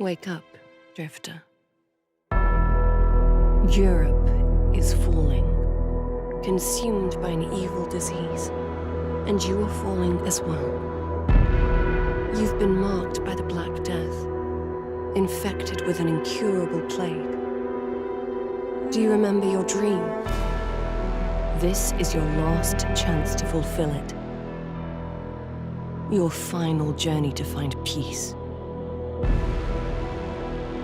Wake up, Drifter. Europe is falling, consumed by an evil disease, and you are falling as well. You've been marked by the Black Death, infected with an incurable plague. Do you remember your dream? This is your last chance to fulfill it. Your final journey to find peace.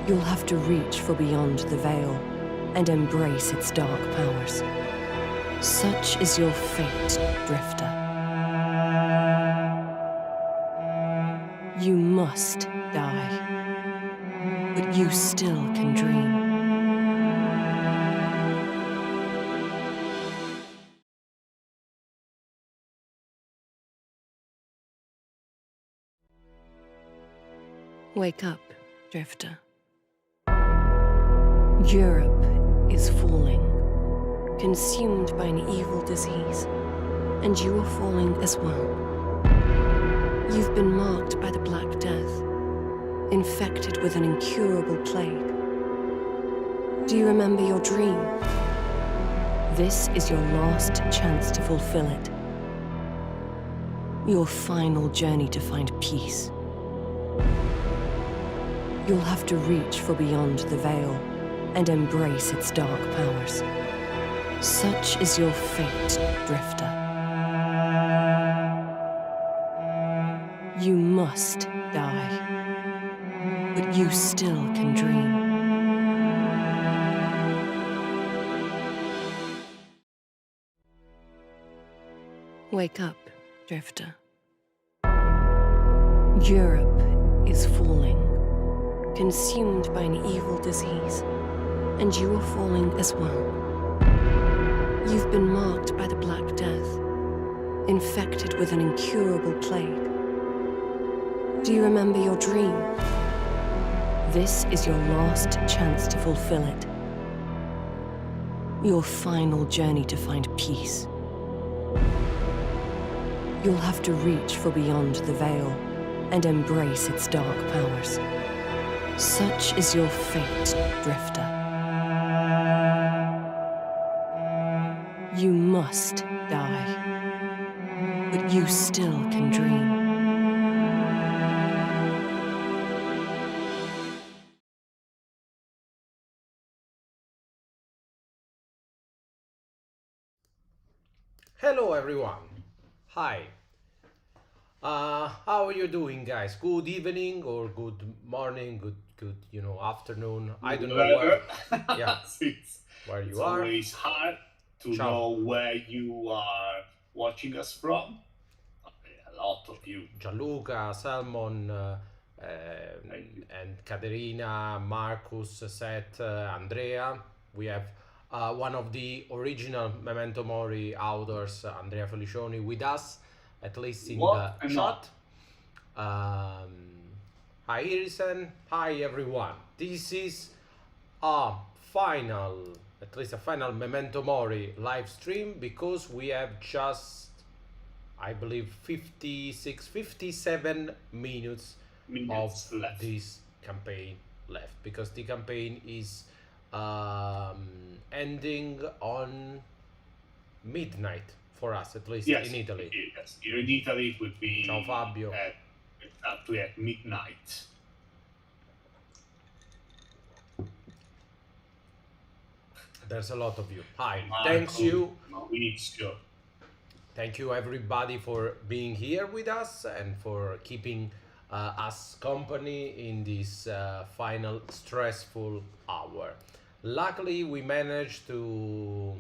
You'll have to reach for beyond the veil and embrace its dark powers. Such is your fate, Drifter. You must die, but you still can dream. Wake up, Drifter. Europe is falling, consumed by an evil disease, and you are falling as well. You've been marked by the Black Death, infected with an incurable plague. Do you remember your dream? This is your last chance to fulfill it. Your final journey to find peace. You'll have to reach for beyond the veil and embrace its dark powers. Such is your fate, Drifter. You must die, but you still can dream. Wake up, Drifter. Europe is falling, consumed by an evil disease, and you are falling as well. You've been marked by the Black Death, infected with an incurable plague. Do you remember your dream? This is your last chance to fulfill it. Your final journey to find peace. You'll have to reach for beyond the veil and embrace its dark powers. Such is your fate, Drifter. You must die, but you still can dream. Hello everyone. Hi. How are you doing, guys? Good evening or good morning, good, afternoon. I don't know where, yeah, where It's you are. always hard to Ciao. know where you are watching us from. A lot of you. Gianluca, Salmon, and Caterina, Marcus, Seth, Andrea. We have one of the original Memento Mori authors, Andrea Felicioni, with us, at least in What the and chat. Hi Irisen, hi everyone. This is a final, at least a final Memento Mori live stream, because we have just, I believe, 57 minutes minutes of left. this campaign left, because the campaign is ending on midnight for us, at least Yes, in Italy. Yes. Here in Italy it would be Ciao Fabio. exactly at midnight. There's a lot of you. Hi. Marco, Thanks you. Maurizio. Thank you everybody for being here with us and for keeping us company in this final stressful hour. Luckily, we managed to,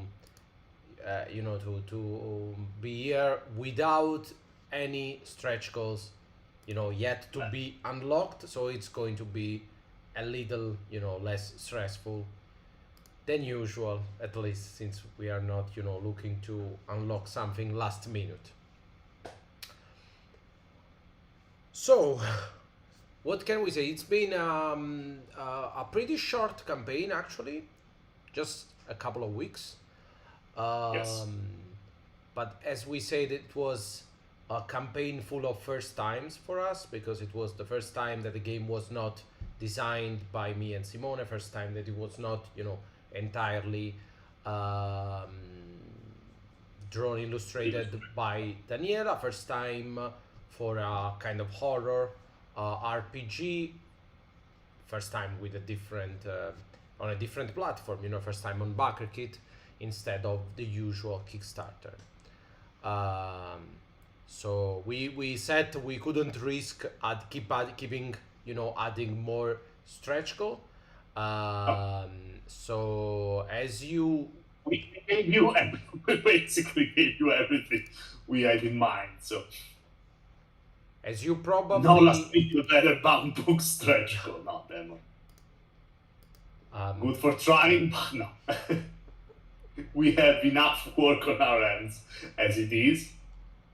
to be here without any stretch goals, yet to be unlocked. So it's going to be a little, less stressful than usual, at least since we are not, looking to unlock something last minute. So, what can we say? It's been a pretty short campaign, actually, just a couple of weeks. Yes. But as we said, it was a campaign full of first times for us, because it was the first time that the game was not designed by me and Simone. First time that it was not, entirely um, drawn, illustrated by Daniela. First time for a kind of horror RPG. First time with a different on a different platform. First time on Backerkit instead of the usual Kickstarter. So we said we couldn't risk keeping adding more stretch goal. So as you We gave you, we basically gave you everything we had in mind. So as you probably no last week you better bound book stretch goal, not demo. Good for trying, but no. We have enough work on our hands as it is.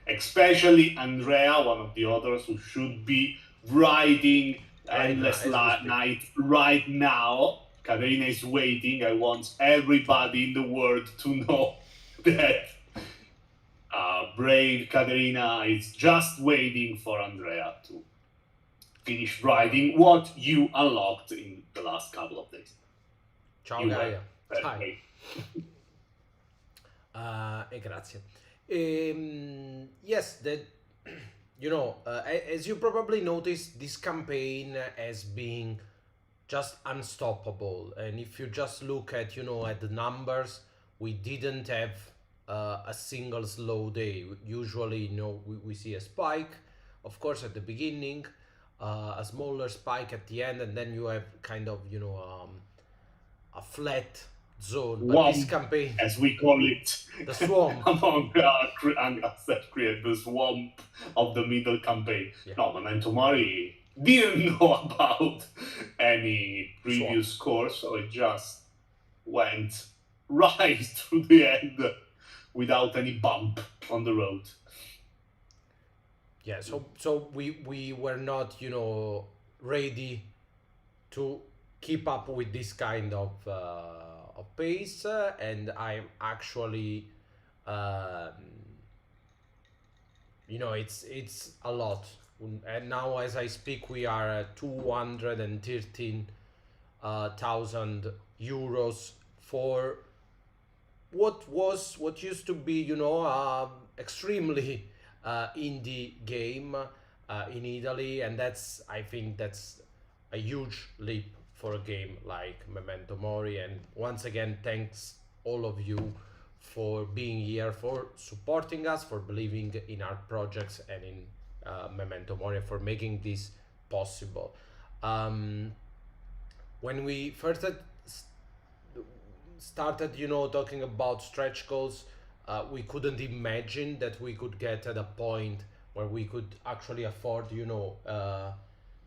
Especially Andrea, one of the others who should be riding Endless Night right now. Katerina is waiting. I want everybody in the world to know that brave Katerina is just waiting for Andrea to finish riding what you unlocked in the last couple of days. Ciao You Gaia. were Hi. E grazie. Yes, that as you probably noticed, this campaign has been just unstoppable. And if you just look at at the numbers, we didn't have a single slow day. Usually, we see a spike, of course, at the beginning, a smaller spike at the end, and then you have kind of a flat zone. But this Womp, campaign, as we call it, the swamp. among us that create the swamp of the middle campaign. Yeah. No, Memento Mori didn't know about any previous course, so it just went right through the end without any bump on the road. Yeah, so we were not ready to keep up with this kind of pace, and I'm actually it's a lot. And now as I speak, we are at 213,000 euros for what used to be extremely indie game in Italy, and I think that's a huge leap for a game like Memento Mori. And once again, thanks all of you for being here, for supporting us, for believing in our projects and in Memento Mori, for making this possible. When we first started, talking about stretch goals, we couldn't imagine that we could get at a point where we could actually afford,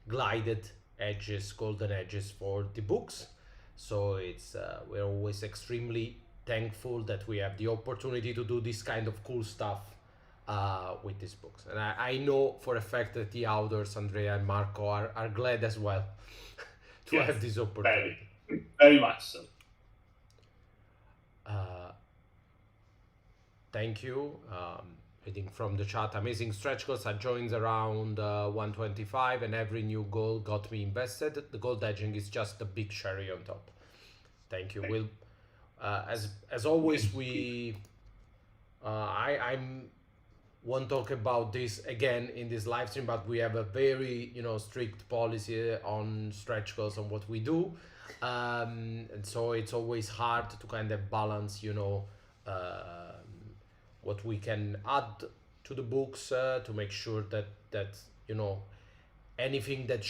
glided edges, golden edges for the books. So it's we're always extremely thankful that we have the opportunity to do this kind of cool stuff with these books. And I know for a fact that the authors, Andrea and Marco, are glad as well to Yes, have this opportunity. Very much so. Thank you. Reading from the chat, amazing stretch goals. I joined around 125, and every new goal got me invested. The gold edging is just a big cherry on top. Thank you. We'll, as always, I won't talk about this again in this live stream, but we have a very strict policy on stretch goals on what we do, and so it's always hard to kind of balance what we can add to the books to make sure that anything that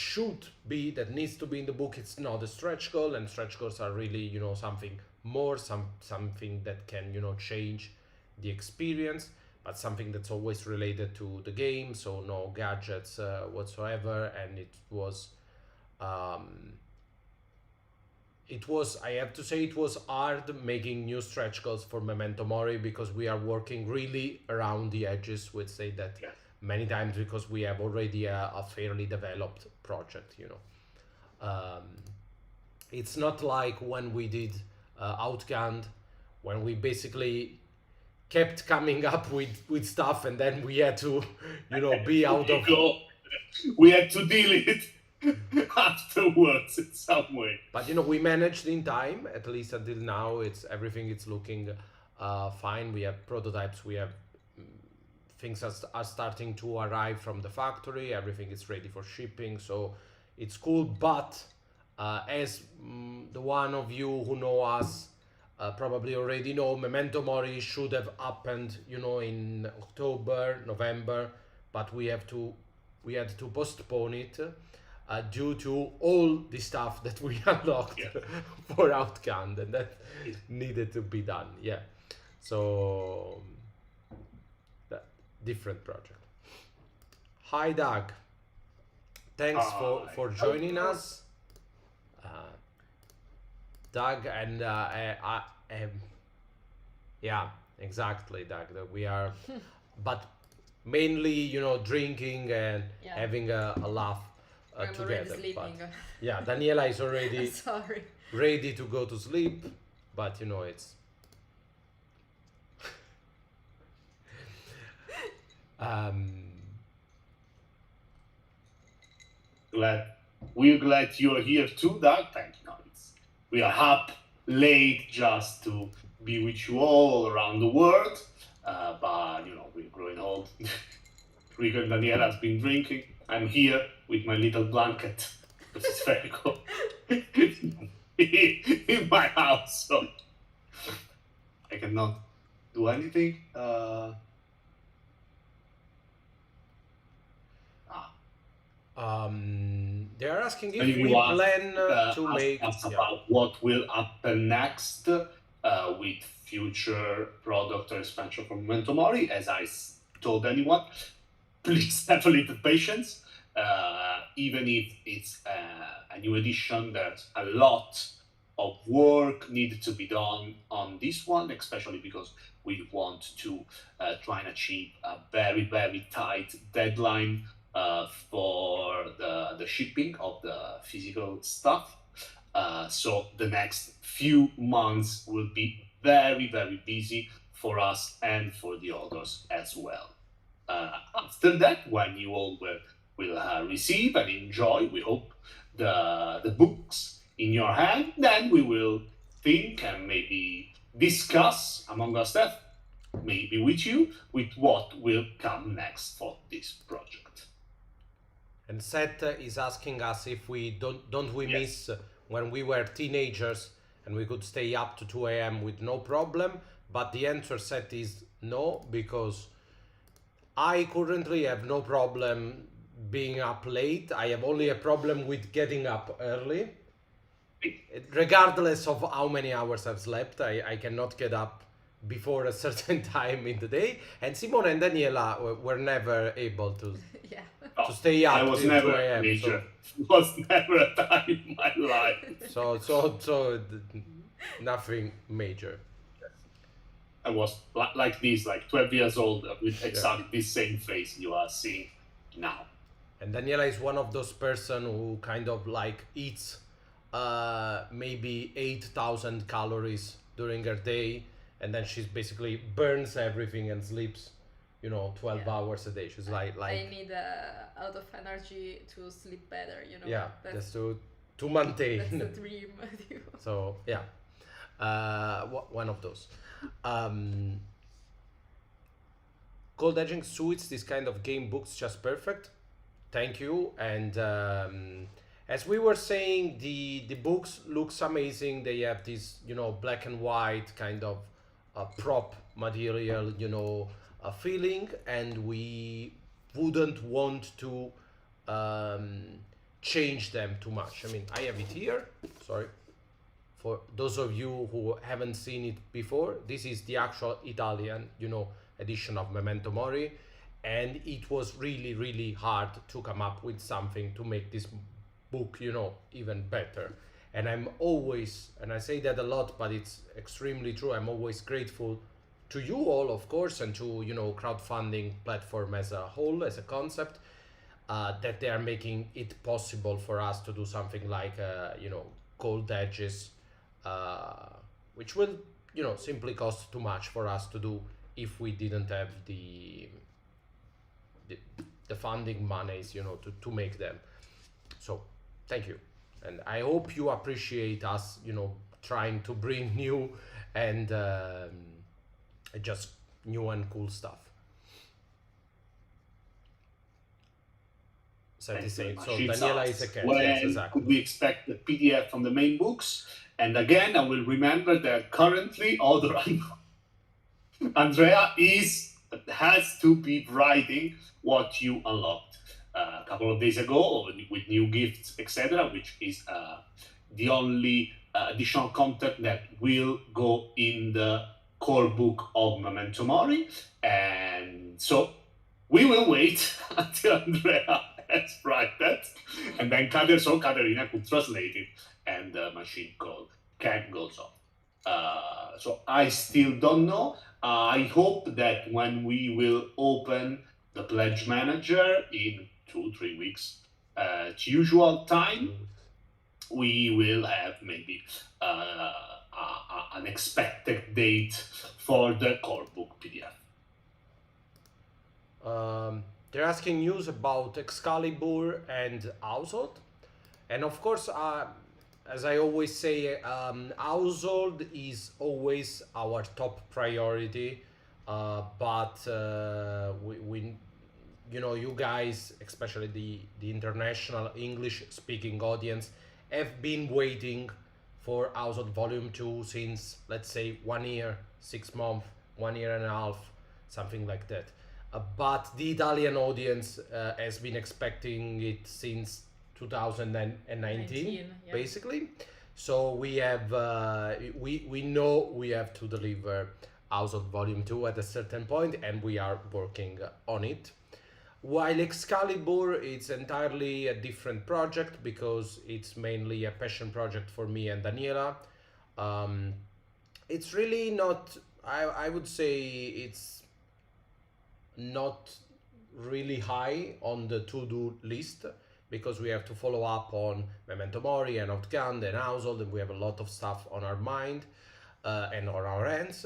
needs to be in the book, it's not a stretch goal, and stretch goals are really something more, something that can change the experience, but something that's always related to the game, so no gadgets whatsoever. And it was I have to say, it was hard making new stretch goals for Memento Mori, because we are working really around the edges, would say that. Yes. Many times, because we have already a fairly developed project. It's not like when we did Outgunned, when we basically kept coming up with stuff, and then we had to be out of We had to deal it afterwards in some way. But you know, we managed in time. At least until now, it's everything. It's looking fine. We have prototypes. We have things are starting to arrive from the factory. Everything is ready for shipping. So it's cool. But as the one of you who know us probably already know, Memento Mori should have happened, you know, in October, November, but we had to postpone it due to all the stuff that we unlocked Yeah. for Outcand, and that needed to be done. Yeah, so that different project. Hi, Doug. Thanks for joining us. Doug, and yeah, exactly, Doug. That we are, but mainly, you know, drinking and Yeah. having a laugh I'm together. already sleeping. But yeah, Daniela is already Sorry. ready to go to sleep, but you know, it's We're glad you're here too, Doug. Thank you. We are up late just to be with you all around the world. But you know, we're growing old. Rico and Daniela has been drinking. I'm here with my little blanket because it's very cold in my house, so I cannot do anything. they are asking if Maybe we you ask, plan to ask make us yeah. about what will happen next with future product or expansion from Memento Mori. As I told anyone, please have a little patience. Even if it's a new edition, there's a lot of work needed to be done on this one, especially because we want to try and achieve a very, very tight deadline for the shipping of the physical stuff. So the next few months will be very, very busy for us and for the others as well. After that, when you all will receive and enjoy, we hope, the books in your hand, then we will think and maybe discuss among ourselves, maybe with you, with what will come next for this project. And Seth is asking us if we don't we Yes. miss when we were teenagers and we could stay up to 2 a.m. with no problem. But the answer, Seth, is no, because I currently have no problem being up late. I have only a problem with getting up early. Regardless of how many hours I've slept, I cannot get up before a certain time in the day. And Simone and Daniela were never able to Yeah. to stay up I was till never 2 a a.m. teenager. It was never a time in my life. So nothing major. I was like this, like 12 years old, with exactly this same face you are seeing now. And Daniela is one of those person who kind of like eats maybe 8,000 calories during her day, and then she's basically burns everything and sleeps, you know, 12 Yeah. hours a day. She's like I need a lot of energy to sleep better, you know. yeah, That's, just to maintain. that's the dream. So yeah, one of those. Cold Edging suits this kind of game books just perfect. Thank you. And as we were saying, the books looks amazing. They have this, you know, black and white kind of prop material, you know, feeling, and we wouldn't want to change them too much. I mean, I have it here. Sorry. For those of you who haven't seen it before, this is the actual Italian, you know, edition of Memento Mori, and it was really, really hard to come up with something to make this book, you know, even better. And I'm always, and I say that a lot, but it's extremely true, I'm always grateful to you all, of course, and to, you know, crowdfunding platform as a whole, as a concept, that they are making it possible for us to do something like, you know, Cold Edges, which will, you know, simply cost too much for us to do if we didn't have the funding monies, you know, to make them. So thank you, and I hope you appreciate us, trying to bring new and just new and cool stuff. Thank you very much. So It's Daniela us. is a cat. When Yes, exactly. could we expect the PDF from the main books? And again, I will remember that currently, other Andrea has to be writing what you unlocked a couple of days ago with new gifts, etc., which is the only additional content that will go in the core book of Memento Mori. And so we will wait until Andrea has written that, and then Caterina could translate it, and the machine can goes off. So I still don't know. I hope that when we will open the pledge manager in 2-3 weeks, at usual time, we will have maybe an expected date for the core book PDF. They're asking news about Excalibur and Household, and of course, as I always say, Household is always our top priority. But we you guys, especially the international English speaking audience, have been waiting for Household Volume 2 since, let's say, 1 year, 6 months, 1 year and a half, something like that. But the Italian audience has been expecting it since 2019, yeah. basically. So we have we know we have to deliver Household Volume 2 at a certain point, and we are working on it. While Excalibur, it's entirely a different project because it's mainly a passion project for me and Daniela. It's really not, I would say it's not really high on the to-do list because we have to follow up on Memento Mori and Outgunned and Household, and we have a lot of stuff on our mind and on our hands.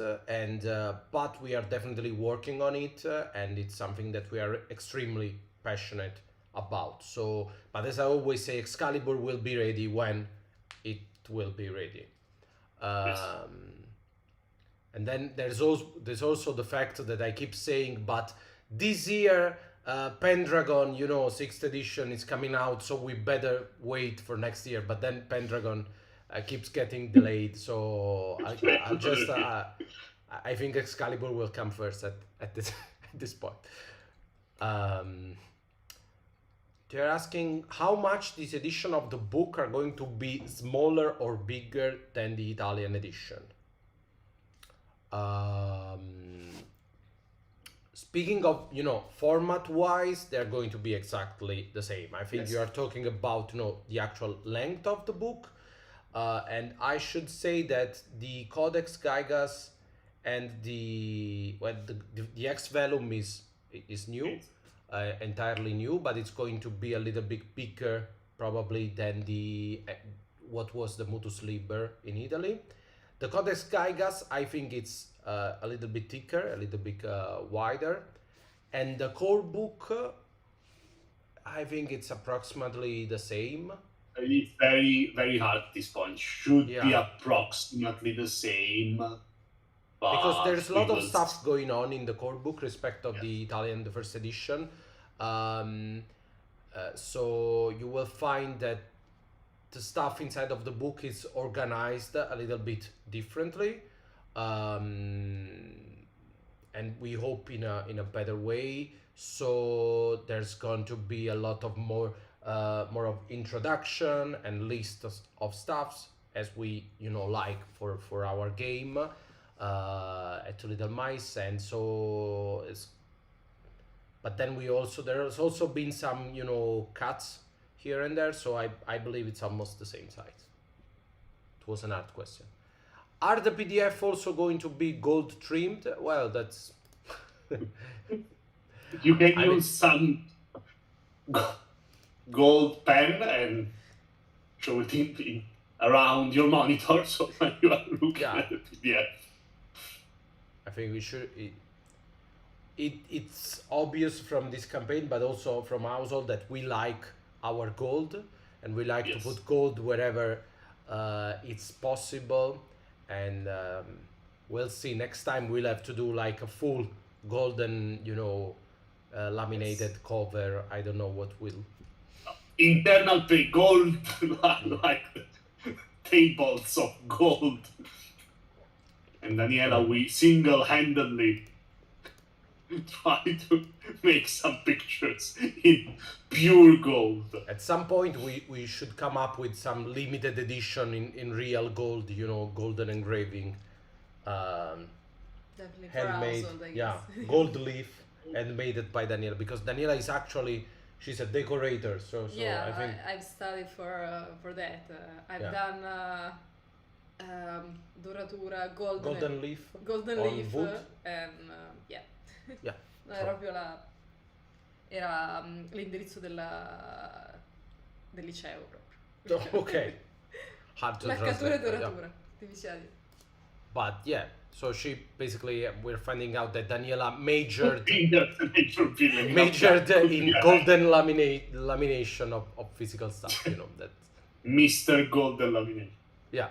But we are definitely working on it, and it's something that we are extremely passionate about. So, but as I always say, Excalibur will be ready when it will be ready. Yes. And then there's also the fact that I keep saying, but this year Pendragon, 6th edition is coming out, so we better wait for next year. But then Pendragon keeps getting delayed, so I'll just I think Excalibur will come first at this point. They're asking how much this edition of the book are going to be smaller or bigger than the Italian edition. Speaking of, format-wise, they're going to be exactly the same. I think you are talking about, the actual length of the book. And I should say that the Codex Gigas and the X Vellum is new, entirely new, but it's going to be a little bit bigger probably than what was the Mutus Liber in Italy. The Codex Gigas, I think it's a little bit thicker, a little bit wider. And the core book, I think it's approximately the same. It's very, very hard at this point. Should be approximately the same. Because there's a lot of stuff going on in the core book respect of the Italian, the first edition. So you will find that the stuff inside of the book is organized a little bit differently, and we hope in a better way. So there's going to be a lot of more of introduction and list of stuffs as we like for our game at Two Little Mice, and so but then there's also been some cuts here and there, so I believe it's almost the same size. It was an art question. Are the PDF also going to be gold trimmed? Well, that's you can use some gold pen and show it around your monitor, so when you are looking at the PDF. I think we should. It's obvious from this campaign, but also from Household, that we like our gold, and we like Yes. to put gold wherever it's possible. And we'll see. Next time we'll have to do like a full golden, laminated cover. I don't know what will. Internal gold, like tables of gold. And Daniela, we single-handedly try to make some pictures in pure gold. At some point, we should come up with some limited edition in real gold, golden engraving, Definitely for handmade, household, I yeah, guess. gold leaf, and made it by Daniela, because Daniela is actually, she's a decorator, so Yeah, I think, I've studied for that. I've Yeah. done doratura, golden leaf golden on leaf, wood. and yeah. Yeah. No, era proprio l'indirizzo del liceo proprio. Okay, hard to Laccatura e translate, yeah. doratura, divisioni. But yeah, so she basically, we're finding out that Daniela majored in golden lamination of physical stuff, that. Mr. Golden Laminate. Yeah,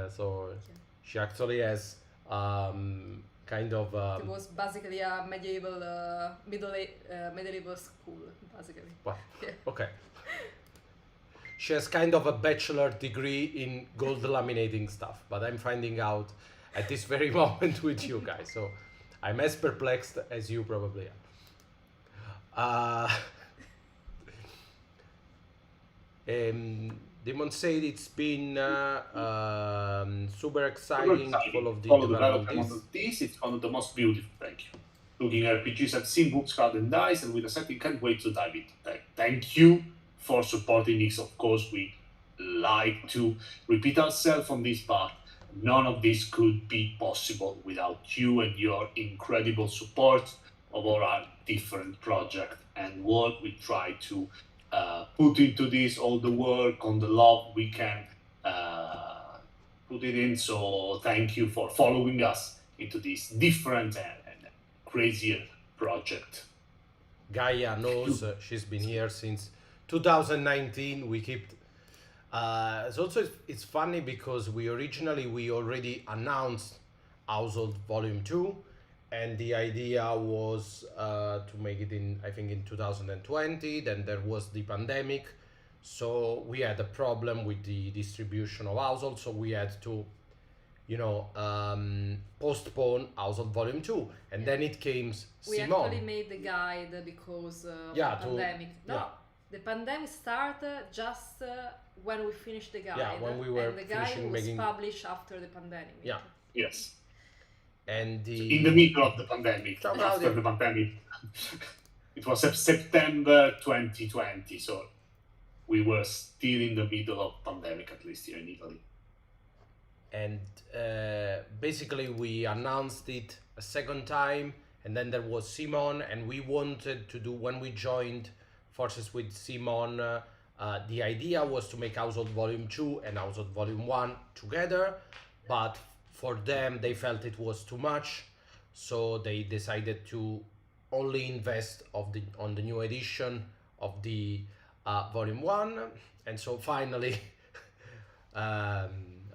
so she actually has kind of It was basically a medieval school, basically. well, Yeah. okay. She has kind of a bachelor degree in gold laminating stuff, but I'm finding out at this very moment with you guys, so I'm as perplexed as you probably are. Demon said it's been super exciting, full of the development. It's one of the most beautiful. Thank you. Looking at RPGs, I've seen books, cards, and dice, and with a setting, can't wait to dive into that. Thank you for supporting this. Of course, we like to repeat ourselves on this part. None of this could be possible without you and your incredible support of all our different projects and what we try to put into this, all the work, on the love we can put it in. So thank you for following us into this different and crazier project. Gaia knows, she's been here since 2019. We keep it's funny because we already announced Household Volume 2, and the idea was to make it in 2020. Then there was the pandemic, so we had a problem with the distribution of Household, so we had to postpone Household Volume 2, and then it came We Simone. actually made the guide because of Yeah, the pandemic. No, yeah. the pandemic started just when we finished the guide. Yeah, when we were and the guide finishing was making- published after the pandemic. Yeah. Yes. And In the middle of the pandemic, Ciao, after Claudio. the pandemic. It was September 2020, so we were still in the middle of pandemic, at least here in Italy. And basically we announced it a second time, and then there was Simon, and we wanted to do, when we joined forces with Simon, the idea was to make Household Volume 2 and Household Volume 1 together, but for them they felt it was too much, so they decided to only invest on the new edition of the Volume 1. And so finally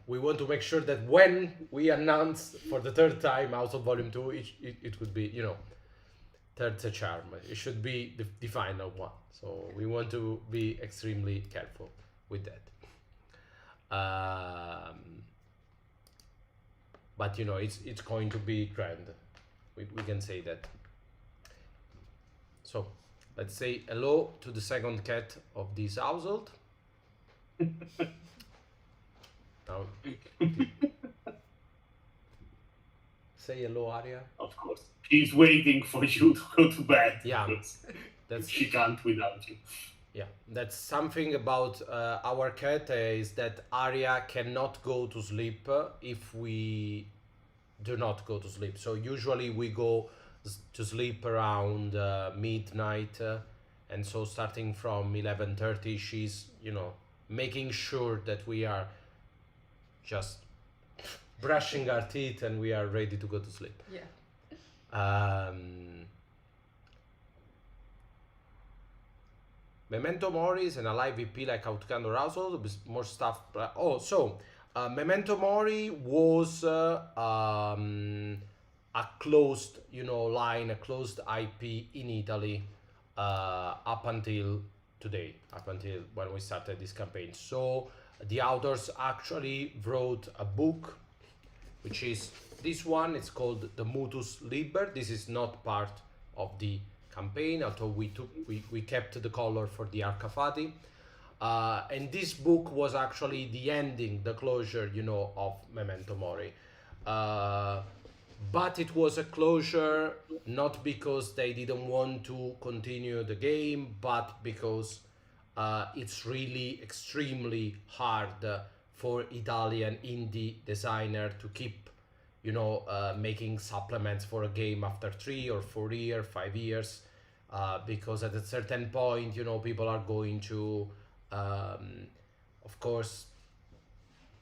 we want to make sure that when we announce for the third time Household Volume 2, it would be, third's a charm. It should be the final one. So we want to be extremely careful with that. But it's going to be grand. We can say that. So let's say hello to the second cat of this household. Now, say hello, Aria. Of course. She's waiting for you to go to bed. Yeah, because that's she can't without you. Yeah, that's something about our cat is that Aria cannot go to sleep if we do not go to sleep. So usually we go to sleep around midnight, and so starting from 11:30, she's making sure that we are just brushing our teeth and we are ready to go to sleep. Yeah. Memento Mori is an alive EP like Outcandor Household with more stuff. Memento Mori was a closed, line, a closed IP in Italy up until today, up until when we started this campaign. So the authors actually wrote a book, which is this one. It's called the Mutus Liber. This is not part of the campaign, although we kept the color for the Arcafati. And this book was actually the ending, the closure, of Memento Mori. But it was a closure not because they didn't want to continue the game, but because it's really extremely hard for Italian indie designer to keep, making supplements for a game after 3 or 4 years, 5 years, because at a certain point, people are going to, of course,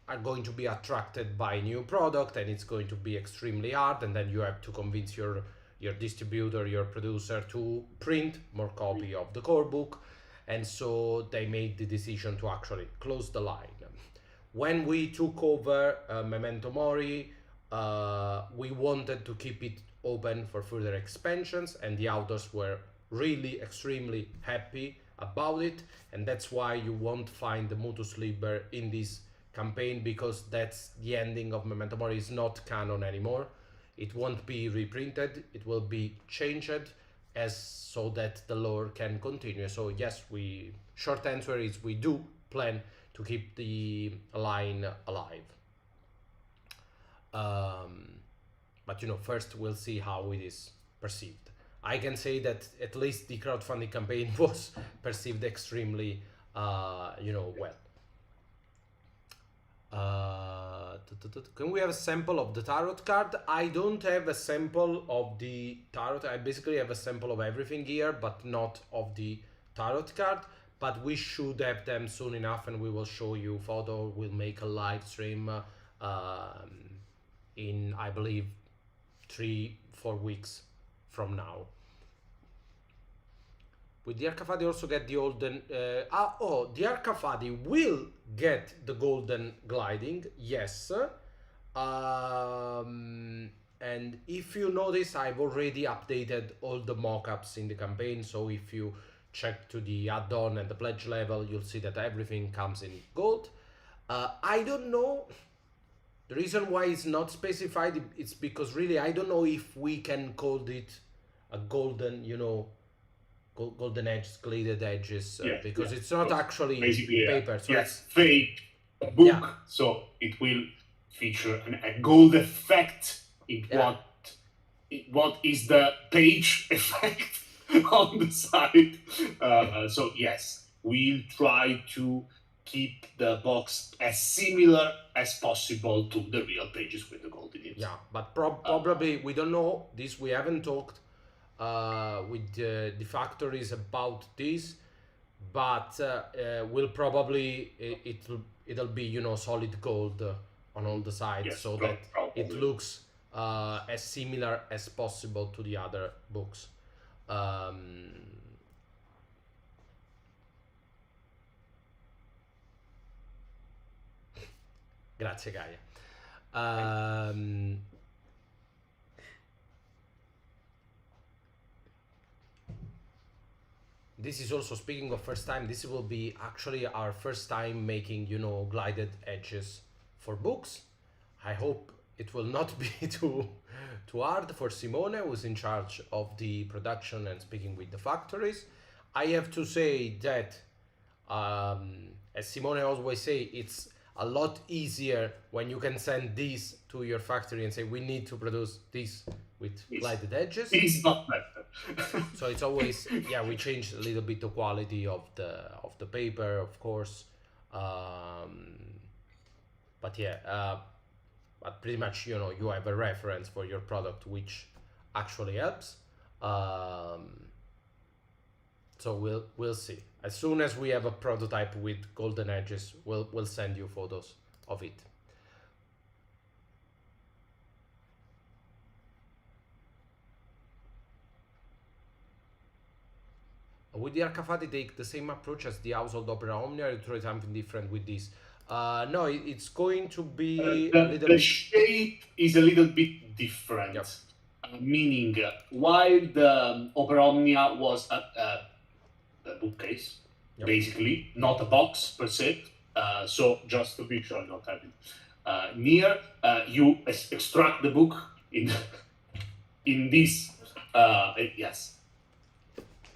are going to be attracted by new product, and it's going to be extremely hard, and then you have to convince your distributor, your producer, to print more copy of the core book. And so they made the decision to actually close the line. When we took over Memento Mori, we wanted to keep it open for further expansions, and the authors were really extremely happy about it, and that's why you won't find the Mutus Liber in this campaign, because that's the ending of Memento Mori. Is not canon anymore. It won't be reprinted, it will be changed as so that the lore can continue. So yes, short answer is we do plan to keep the line alive. But first we'll see how it is perceived. I can say that at least the crowdfunding campaign was perceived extremely well. Can we have a sample of the tarot card? I don't have a sample of the tarot. I basically have a sample of everything here, but not of the tarot card. But we should have them soon enough, and we will show you photo. We'll make a live stream in, I believe, 3-4 weeks from now. With the Arcafati also get the golden... the Arcafati will get the golden gliding, yes. And if you notice, I've already updated all the mockups in the campaign, so if you check to the add-on and the pledge level, you'll see that everything comes in gold. I don't know... The reason why it's not specified, it's because really I don't know if we can call it a golden, golden edges, gilded edges, because it's not actually basically paper. So it's fake book, so it will feature a gold effect in what is the page effect on the side. So yes, we'll try to keep the box as similar as possible to the real pages with the gold in it. Yeah, but probably we don't know this. We haven't talked with the factories about this, but will probably it'll be solid gold on all the sides, so that it looks as similar as possible to the other books. Grazie Gaia. This is also, speaking of first time, this will be actually our first time making, glided edges for books. I hope it will not be too hard for Simone, who's in charge of the production and speaking with the factories. I have to say that, as Simone always say, it's a lot easier when you can send these to your factory and say, we need to produce this with glided edges. It's not better. So it's always, we change a little bit the quality of the paper, of course. But pretty much, you have a reference for your product, which actually helps. So we'll see. As soon as we have a prototype with golden edges, we'll send you photos of it. with the Arcafati take the same approach as the Household Opera Omnia, or you try something different with this? No, it's going to be a little The bit. shape is a little bit different. Yep. Meaning, while the Opera Omnia was a bookcase, Yep. basically, not a box per se. So just to be sure I don't have it near, you extract the book in this. Yes.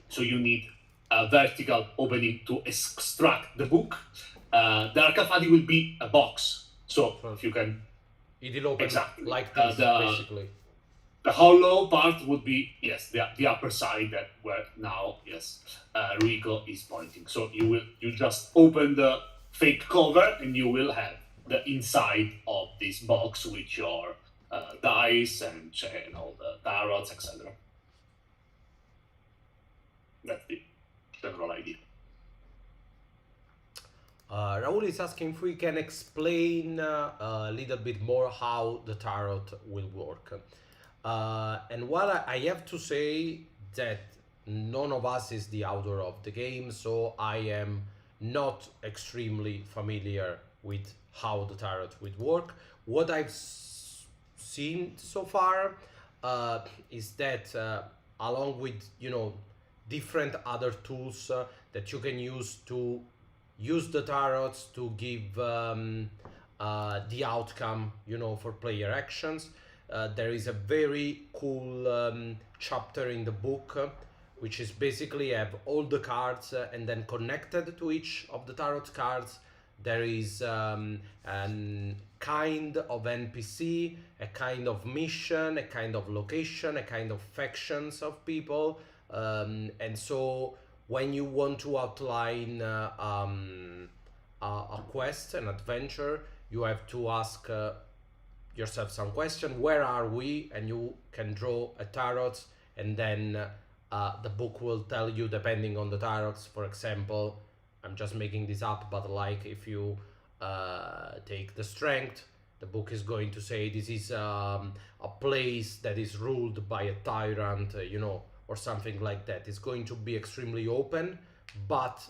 So you need a vertical opening to extract the book. The Arcafati will be a box. So if you can, It'll open Exactly. like this, basically. the hollow part would be, yes, the upper side that where now, yes, Rico is pointing. So you just open the fake cover and you will have the inside of this box with your dice and all the tarots, etc. That's the general idea. Raul is asking if we can explain a little bit more how the tarot will work. And while I have to say that none of us is the author of the game, so I am not extremely familiar with how the tarot would work. What I've seen so far is that along with different other tools that you can use to use the tarots to give the outcome for player actions. There is a very cool chapter in the book which is basically have all the cards and then connected to each of the tarot cards there is a kind of NPC, a kind of mission, a kind of location, a kind of factions of people, and so when you want to outline a quest, an adventure, you have to ask yourself some question. Where are we? And you can draw a tarot, and then the book will tell you, depending on the tarots. For example, I'm just making this up, but like if you take the strength, the book is going to say this is a place that is ruled by a tyrant, or something like that. It's going to be extremely open, but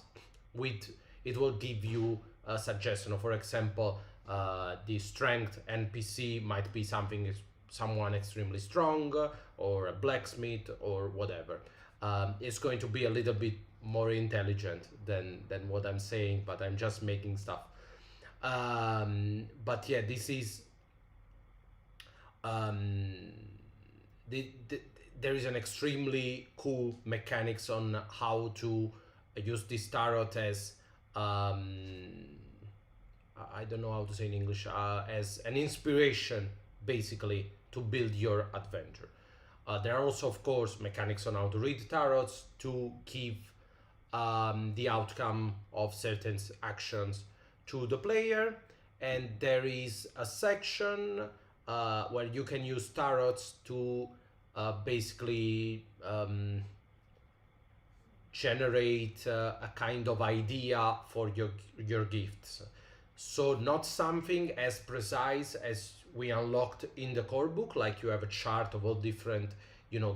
it will give you a suggestion. For example, the strength NPC might be someone extremely strong, or a blacksmith, or whatever. It's going to be a little bit more intelligent than what I'm saying, but I'm just making stuff. But yeah, this is there is an extremely cool mechanics on how to use this tarot as I don't know how to say in English, as an inspiration basically to build your adventure. There are also, of course, mechanics on how to read tarots to give the outcome of certain actions to the player, and there is a section where you can use tarots to basically generate a kind of idea for your gifts. So not something as precise as we unlocked in the core book, like you have a chart of all different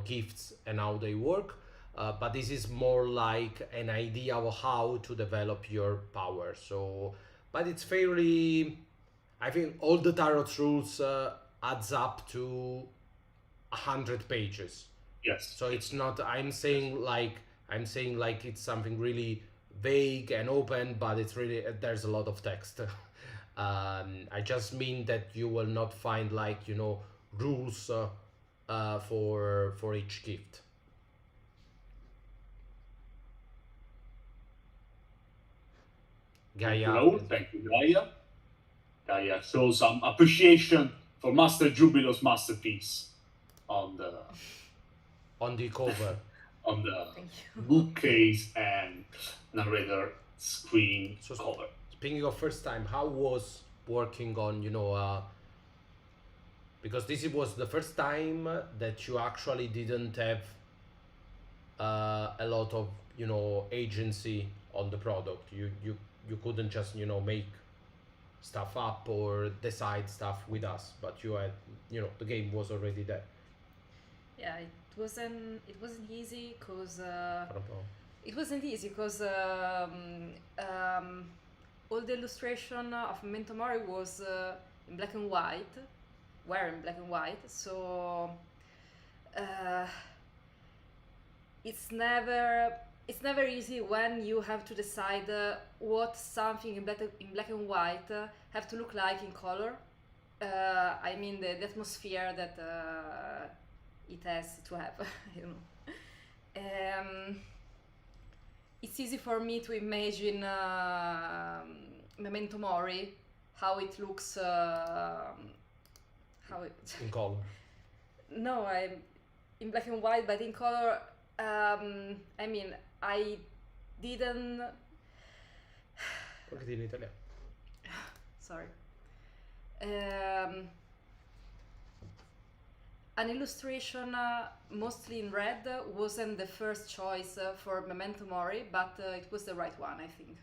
gifts and how they work, but this is more like an idea of how to develop your power. So, but it's fairly, I think all the tarot rules adds up to 100 pages. Yes. So it's not, I'm saying like it's something really vague and open, but it's really, there's a lot of text. I just mean that you will not find rules for each gift. Thank you, Gaia. Raul. Thank you, Gaia. Gaia shows some appreciation for Master Jubilo's masterpiece on the cover. on the Thank you. bookcase and narrator screen So cover. speaking of first time, how was working on because this was the first time that you actually didn't have a lot of agency on the product. You couldn't just make stuff up or decide stuff with us, but you had the game was already there. Yeah, it wasn't easy because It wasn't easy because all the illustration of Memento Mori was in black and white, were in black and white, so uh, it's never easy when you have to decide what something in black and white have to look like in color. I mean the atmosphere that it has to have, you know. It's easy for me to imagine Memento Mori, how it looks, how it. In color. No, I'm in black and white, but in color. I mean, I didn't. Perché in italiano. Sorry. An illustration mostly in red wasn't the first choice for Memento Mori, but it was the right one, I think.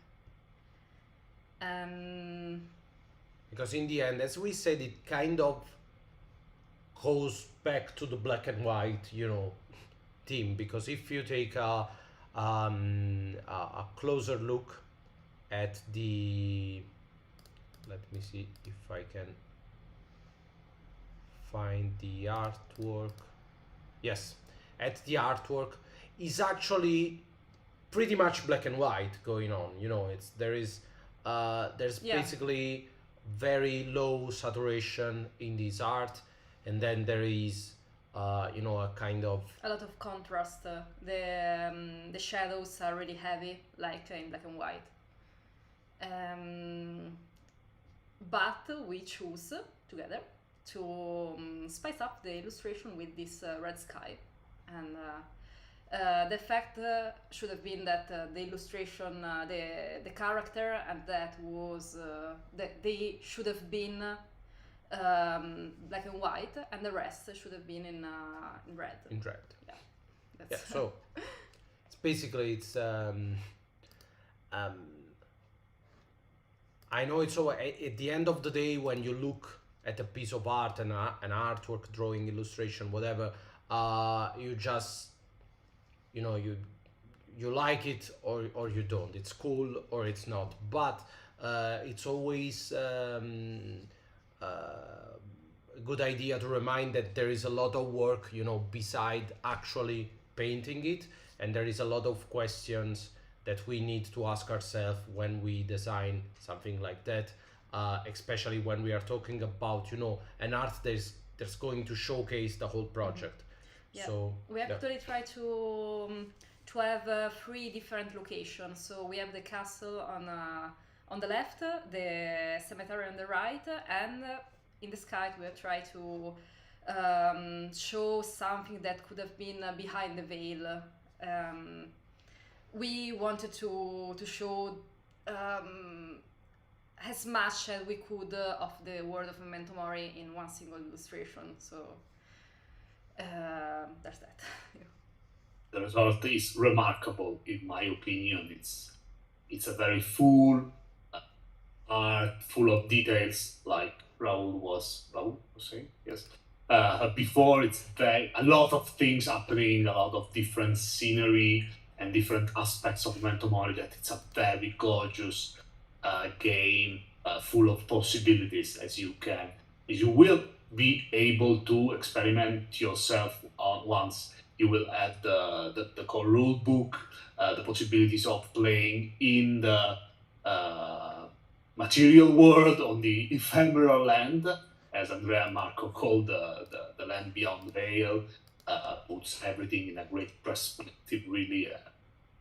Because in the end, as we said, it kind of goes back to the black and white, you know, theme. Because if you take a closer look at the, let me see if I can find the artwork. Yes, at the artwork is actually pretty much black and white going on. You know, there's basically very low saturation in this art, and then there is you know, a kind of a lot of contrast. The shadows are really heavy, like in black and white. But we choose together to spice up the illustration with this red sky, and the effect should have been that the illustration, the character, and that was that they should have been black and white, and the rest should have been in red. in red. Yeah, Yeah, so it's basically I know it's so at the end of the day, when you look at a piece of art and an artwork, drawing, illustration, whatever, you just, you know, you like it or you don't. It's cool or it's not. But it's always a good idea to remind that there is a lot of work, you know, beside actually painting it, and there is a lot of questions that we need to ask ourselves when we design something like that, especially when we are talking about, you know, an art that's going to showcase the whole project. Yeah. So we actually try to have 3 different locations. So we have the castle on the left, the cemetery on the right, and in the sky we have tried to show something that could have been behind the veil. We wanted to show as much as we could of the world of Memento Mori in one single illustration. So that's that. The result is remarkable, in my opinion. It's a very full art, full of details, like Raul was saying. Yes. Before, it's a lot of things happening, a lot of different scenery and different aspects of Memento Mori. That it's a very gorgeous game, full of possibilities, as you will be able to experiment yourself on once you will have the core rule book, the possibilities of playing in the material world, on the ephemeral land, as Andrea and Marco called the land beyond the veil, puts everything in a great perspective. Really,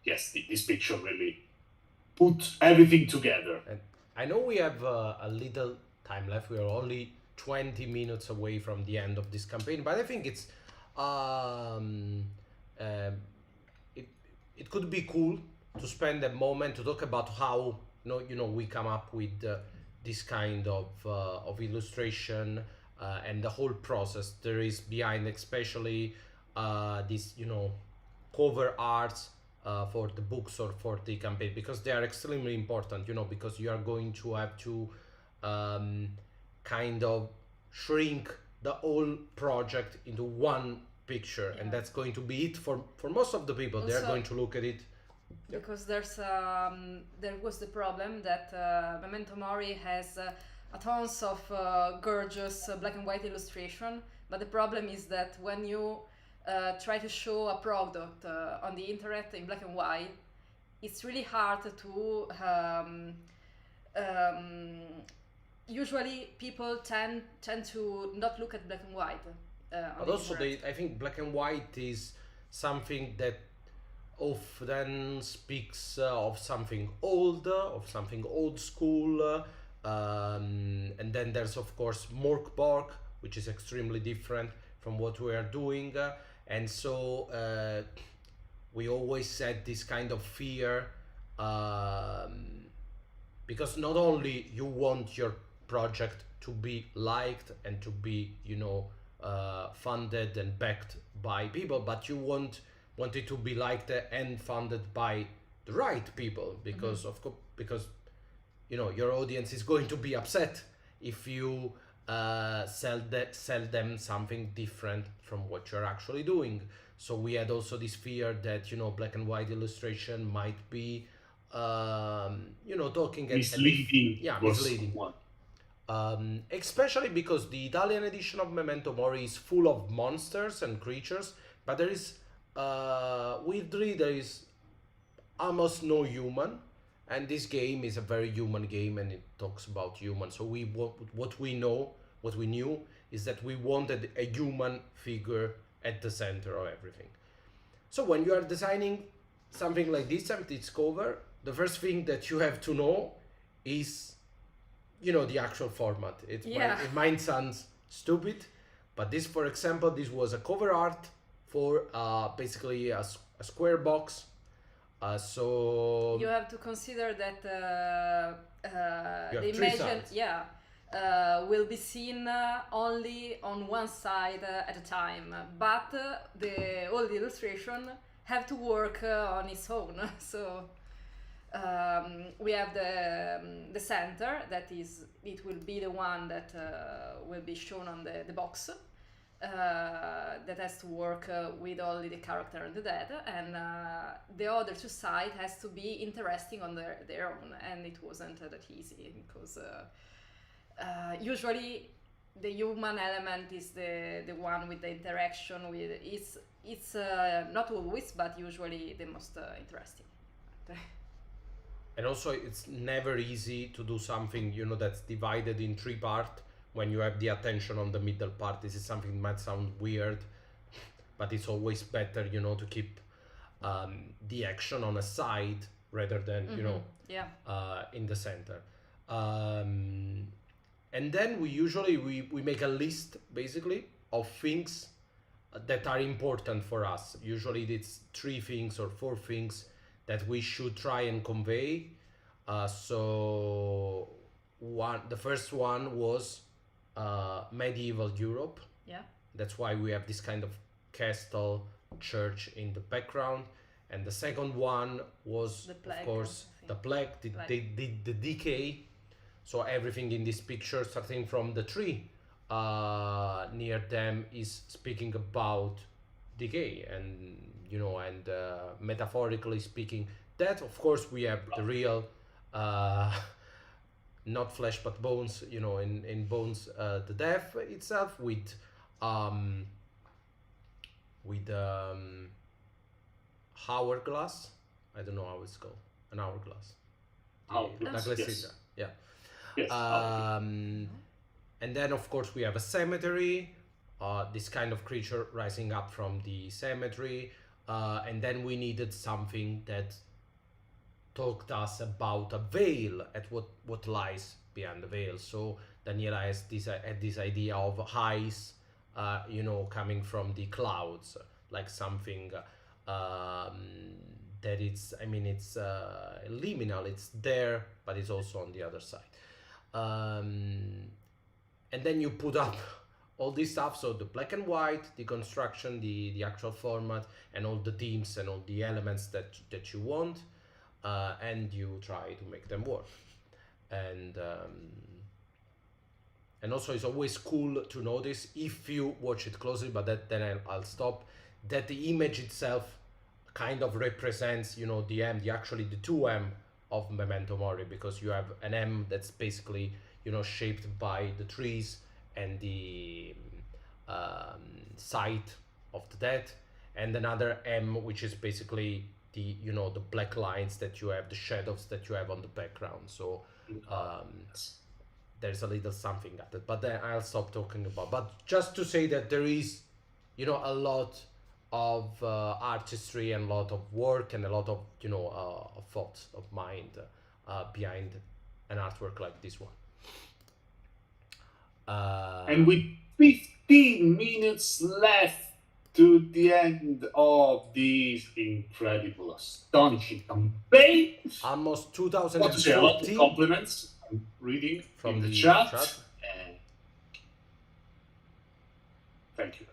yes, this picture really puts everything together. And I know we have a little time left. We are only 20 minutes away from the end of this campaign, but I think it's it could be cool to spend a moment to talk about how you know we come up with this kind of illustration and the whole process there is behind, especially this, you know, cover arts for the books or for the campaign, because they are extremely important, you know, because you are going to have to kind of shrink the whole project into one picture, and that's going to be it for most of the people. They're Also- going to look at it Yep. because there was the problem that Memento Mori has a tons of gorgeous black and white illustration, but the problem is that when you try to show a product on the internet in black and white, it's really hard to usually people tend to not look at black and white on But the also, internet. I think black and white is something that often speaks of something old, of something old school. And then there's, of course, Morkborg, which is extremely different from what we are doing. And so we always had this kind of fear, because not only you want your project to be liked and to be, funded and backed by people, but you want it to be liked and funded by the right people, because of course, because your audience is going to be upset if you sell them something different from what you're actually doing. So we had also this fear that black and white illustration might be talking Misleading. yeah, was misleading. one. Especially because the Italian edition of Memento Mori is full of monsters and creatures, but there is weirdly there is almost no human, and this game is a very human game and it talks about humans. So what we knew is that we wanted a human figure at the center of everything. So when you are designing something like this empty cover, the first thing that you have to know is the actual format. It might sound stupid, but this, for example, this was a cover art for basically a square box. So You have to consider that You the have three image sides. will be seen only on one side at a time, but all the illustration have to work on its own. So we have the center, that it will be the one that will be shown on the box, that has to work with only the character and the dead, and the other two sides has to be interesting on their own, and it wasn't that easy, because usually the human element is the one with the interaction with it's not always, but usually the most interesting. And also, it's never easy to do something, that's divided in three parts when you have the attention on the middle part. This is something that might sound weird, but it's always better, to keep the action on a side rather than, in the center. And then we usually we make a list, basically, of things that are important for us. Usually it's 3 things or 4 things that we should try and convey. So the first one was medieval Europe. Yeah. That's why we have this kind of castle church in the background. And the second one was, The plague, of course, I think. the plague, the decay. So everything in this picture, starting from the tree near them, is speaking about decay, and metaphorically speaking, that of course we have the real, not flesh but bones. In bones, the death itself with hourglass. I don't know how it's called. An hourglass. Hourglass, La yes. clessidra, yeah. Yes. And then of course we have a cemetery, this kind of creature rising up from the cemetery, and then we needed something that talked us about a veil, at what lies behind the veil. So Daniela had this idea of eyes, coming from the clouds, like something that it's liminal, it's there, but it's also on the other side. And then you put up all this stuff, so the black and white, the construction, the actual format, and all the themes and all the elements that you want, and you try to make them work. And also it's always cool to notice, if you watch it closely, but then I'll stop, that the image itself kind of represents, you know, the M, actually the 2M of Memento Mori, because you have an M that's basically, you know, shaped by the trees and the sight of the dead, and another M which is basically the, you know, the black lines that you have, the shadows that you have on the background. So there's a little something at it, but then I'll stop talking about. But just to say that there is, you know, a lot of artistry and a lot of work and a lot of, you know, thoughts of mind behind an artwork like this one. And with 15 minutes left to the end of this incredible, astonishing campaign, Almost I want to say a lot of 2014 compliments. I'm reading from in the the chat. chat. And thank you.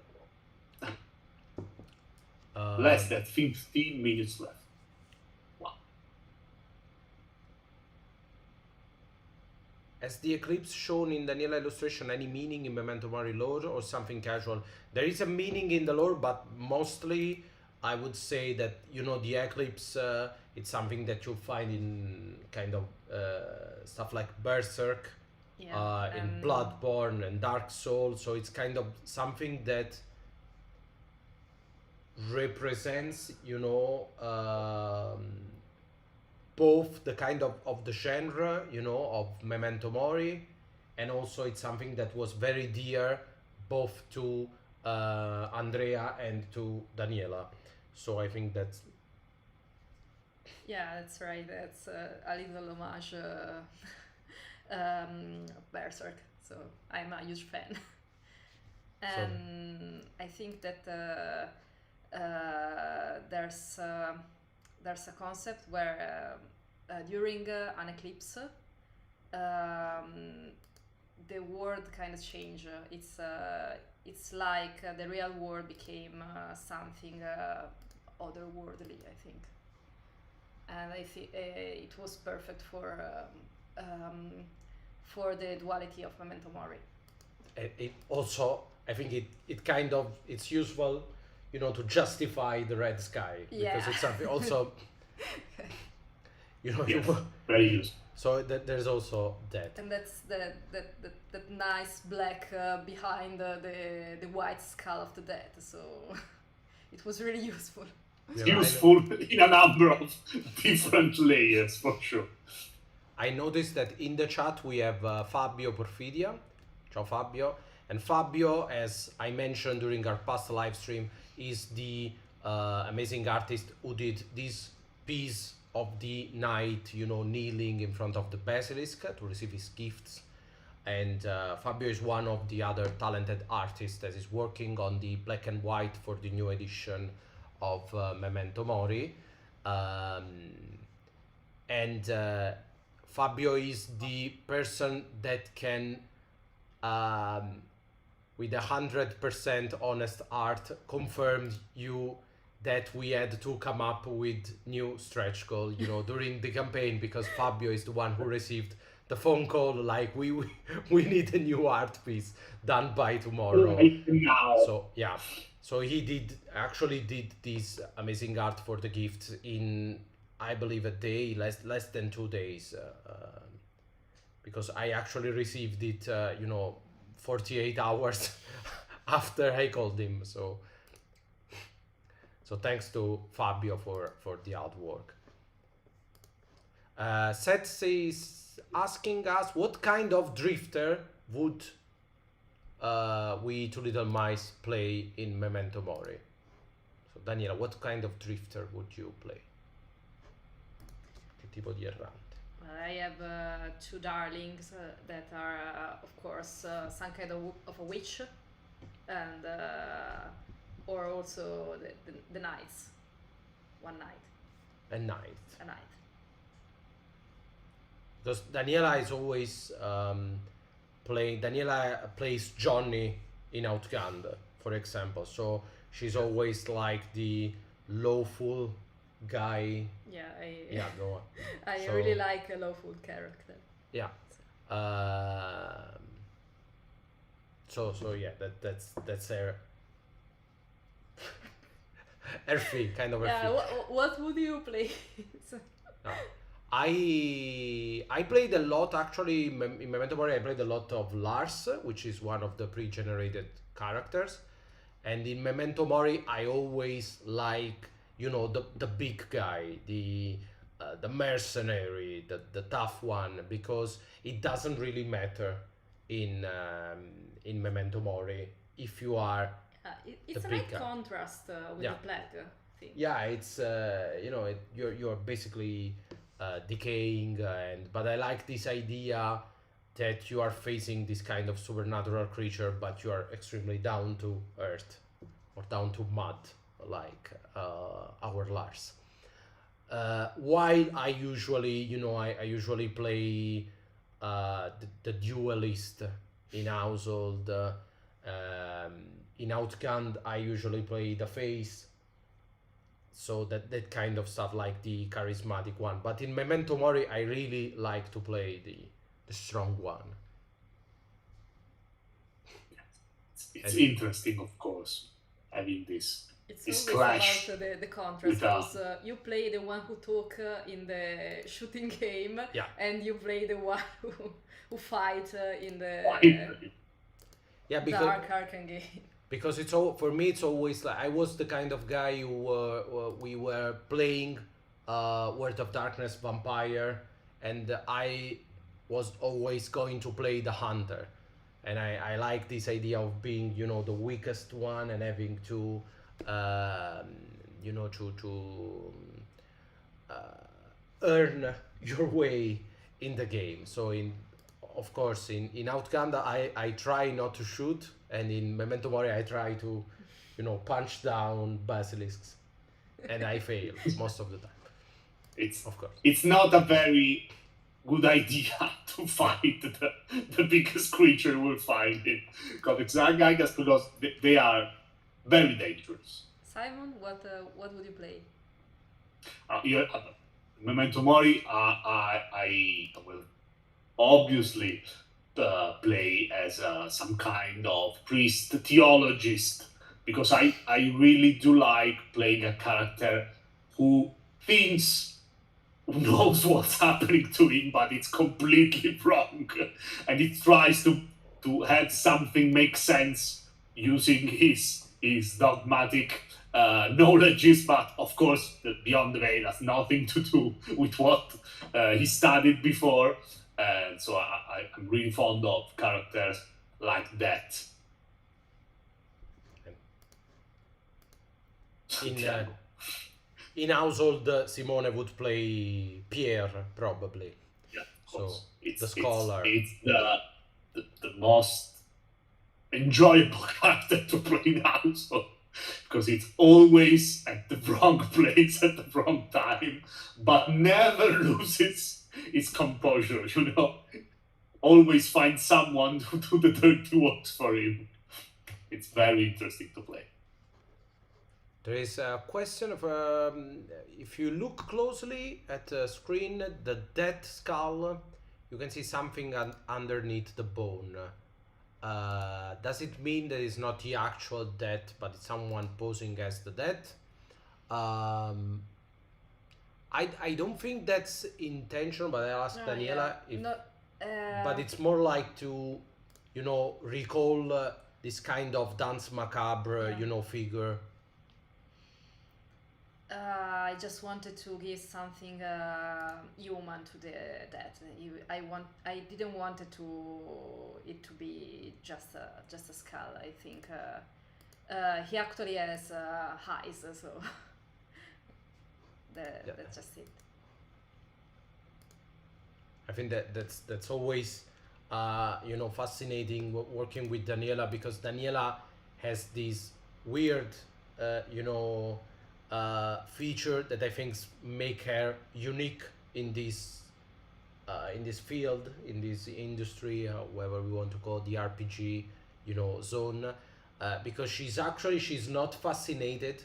Less than 15 minutes left. Wow. Has the eclipse shown in Daniela illustration any meaning in Memento Mori lore or something casual? There is a meaning in the lore, but mostly I would say that, you know, the eclipse, it's something that you'll find in kind of stuff like Berserk, in Bloodborne and Dark Souls. So it's kind of something that represents, you know, both the kind of the genre, you know, of Memento Mori, and also it's something that was very dear both to Andrea and to Daniela. So I think that's... Yeah, that's right. That's a little homage of Berserk. So I'm a huge fan. And I think that there's a concept where during an eclipse, the world kind of change. It's like the real world became something otherworldly, I think. And I think it was perfect for the duality of Memento Mori. It also, I think it kind of, it's useful, you know, to justify the red sky, because it's something also, you know, Yes, very useful. so there's also that. And that's the nice black behind the white skull of the dead. So it was really useful. Yeah, Useful in a number of different layers, for sure. I noticed that in the chat we have Fabio Porfidia. Ciao Fabio. And Fabio, as I mentioned during our past live stream, is the amazing artist who did this piece of the knight, you know, kneeling in front of the basilisk to receive his gifts. And Fabio is one of the other talented artists that is working on the black and white for the new edition of Memento Mori. And Fabio is the person that can, with 100% honest art, confirm you that we had to come up with new stretch goal, you know, during the campaign, because Fabio is the one who received the phone call like we need a new art piece done by tomorrow. Right now. So yeah, so he actually did this amazing art for the gift in, I believe, a day, less than 2 days, because I actually received it, you know, 48 hours after I called him. So thanks to Fabio for the artwork. Seth says, asking us what kind of drifter would we Two Little Mice play in Memento Mori. So Daniela, what kind of drifter would you play? Che tipo di errante? I have two darlings that are, of course, some kind of a witch, and or also the knights. One knight. A knight. A knight. Because Daniela is always playing. Daniela plays Johnny in Outgunned, for example. So she's always like the lawful guy. Yeah, Yeah, go on. I So- really like a lawful character. Yeah. So yeah, that's her. earthy, kind of earthy. Yeah, what would you play? So- I played a lot actually in Memento Mori. I played a lot of Lars, which is one of the pre-generated characters, and in Memento Mori I always like the big guy, the mercenary, the tough one, because it doesn't really matter in Memento Mori if you are it's The a big nice guy. contrast with Yeah. the plague thing. yeah, it's you're basically decaying, but I like this idea that you are facing this kind of supernatural creature, but you are extremely down to earth or down to mud, like our Lars. While I usually, I usually play the duelist in Household. In Outgunned, I usually play the face, so that kind of stuff, like the charismatic one. But in Memento Mori, I really like to play the strong one. It's And- interesting, of course, having this It's This always clash about the contrast, with, because you play the one who talk in the shooting game, Yeah. and you play the one who fight in the Yeah, dark Arkham game. because it's all for me. It's always like I was the kind of guy who we were playing World of Darkness Vampire, and I was always going to play the hunter, and I like this idea of being the weakest one and having to earn your way in the game. So of course in Outgunned I try not to shoot, and in Memento Mori I try to punch down basilisks, and I fail most of the time, it's of course. it's not a very good idea to fight the biggest creature we'll find in comics, I guess, because they are very dangerous. Simon, what would you play? Memento Mori, I will obviously play as some kind of priest theologist, because I really do like playing a character who thinks knows what's happening to him, but it's completely wrong, and he tries to have something make sense using his dogmatic knowledges, but of course beyond the veil has nothing to do with what he studied before, and so I'm really fond of characters like that. In Household, Simone would play Pierre, probably. Yeah, of So, course. the scholar. It's the most enjoyable character to play now, so, because it's always at the wrong place at the wrong time, but never loses its composure, Always finds someone to do the dirty work for him. It's very interesting to play. There is a question of if you look closely at the screen, the dead skull, you can see something underneath the bone. Does it mean that it's not the actual dead, but it's someone posing as the dead? I don't think that's intentional, but I'll ask Daniela if. But it's more like to, recall this kind of dance macabre, figure. I just wanted to give something human to the dead. I didn't want it to be just a skull. I think he actually has eyes, so that's just it. I think that's always fascinating working with Daniela, because Daniela has this weird feature that I think make her unique in this field, in this industry, whatever we want to call the RPG zone, because she's not fascinated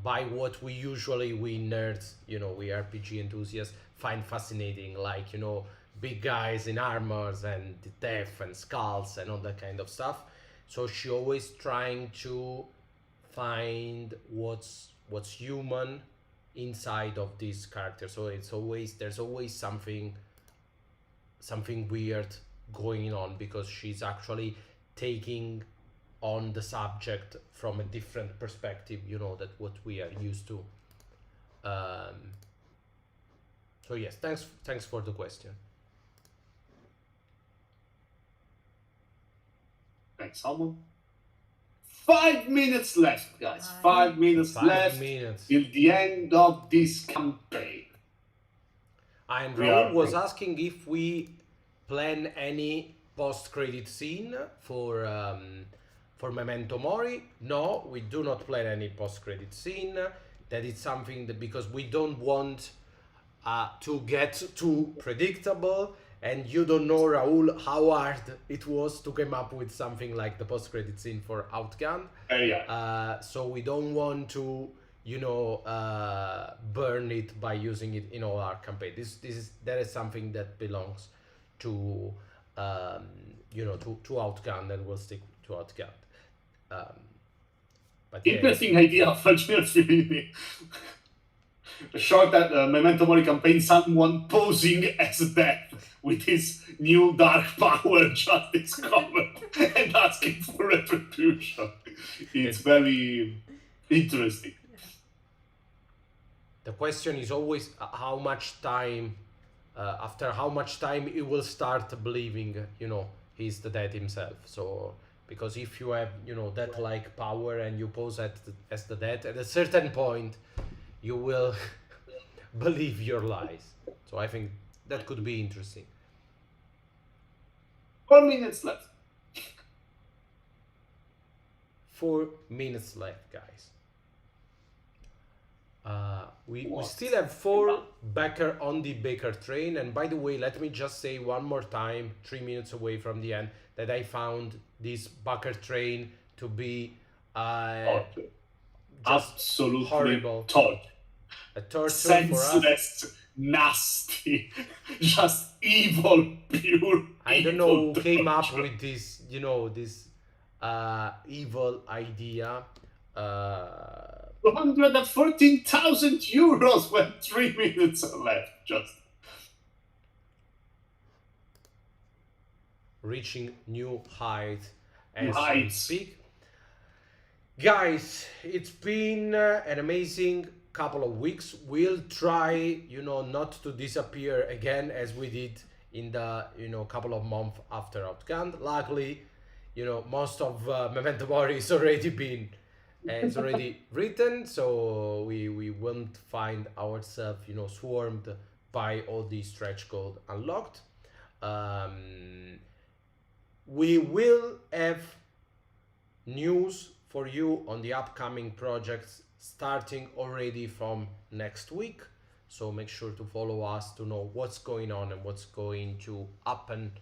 by what we nerds, we RPG enthusiasts find fascinating, like big guys in armors and death and skulls and all that kind of stuff. So she always trying to find what's what's human inside of this character. So there's always something weird going on, because she's actually taking on the subject from a different perspective, that what we are used to. So yes, thanks for the question. Thanks, Salmon. 5 minutes left, guys. 5 minutes left till the end of this campaign. And Raul was asking if we plan any post-credit scene for Memento Mori. No, we do not plan any post-credit scene. That is something that, because we don't want to get too predictable, and you don't know, Raul, how hard it was to come up with something like the post-credit scene for Outgunned. So we don't want to, burn it by using it in all our campaign. That is something that belongs to, to Outgunned, and we'll stick to Outgunned. But interesting idea, Fagino. A short Memento Mori campaign, someone posing as death with his new dark power just discovered and asking for retribution. It's very interesting. The question is always how much time, after how much time he will start believing, he's the dead himself. So, because if you have, that like power and you pose as the dead, at a certain point, you will believe your lies. So I think that could be interesting. 4 minutes left. 4 minutes left, guys. We still have 4 Backer on the Baker train. And by the way, let me just say one more time, 3 minutes away from the end, that I found this Backer train to be absolutely horrible. A torture senseless, for us. Nasty, just evil, pure. I don't know who came up with this, this evil idea. 214,000 euros when 3 minutes are left. Just reaching new heights as we speak. Guys, it's been an amazing couple of weeks. We'll try, not to disappear again as we did in the, couple of months after Outgunned. Luckily, most of Memento Mori is already been, it's already written, so we won't find ourselves, swarmed by all these stretch code unlocked. We will have news for you on the upcoming projects starting already from next week, so make sure to follow us to know what's going on and what's going to happen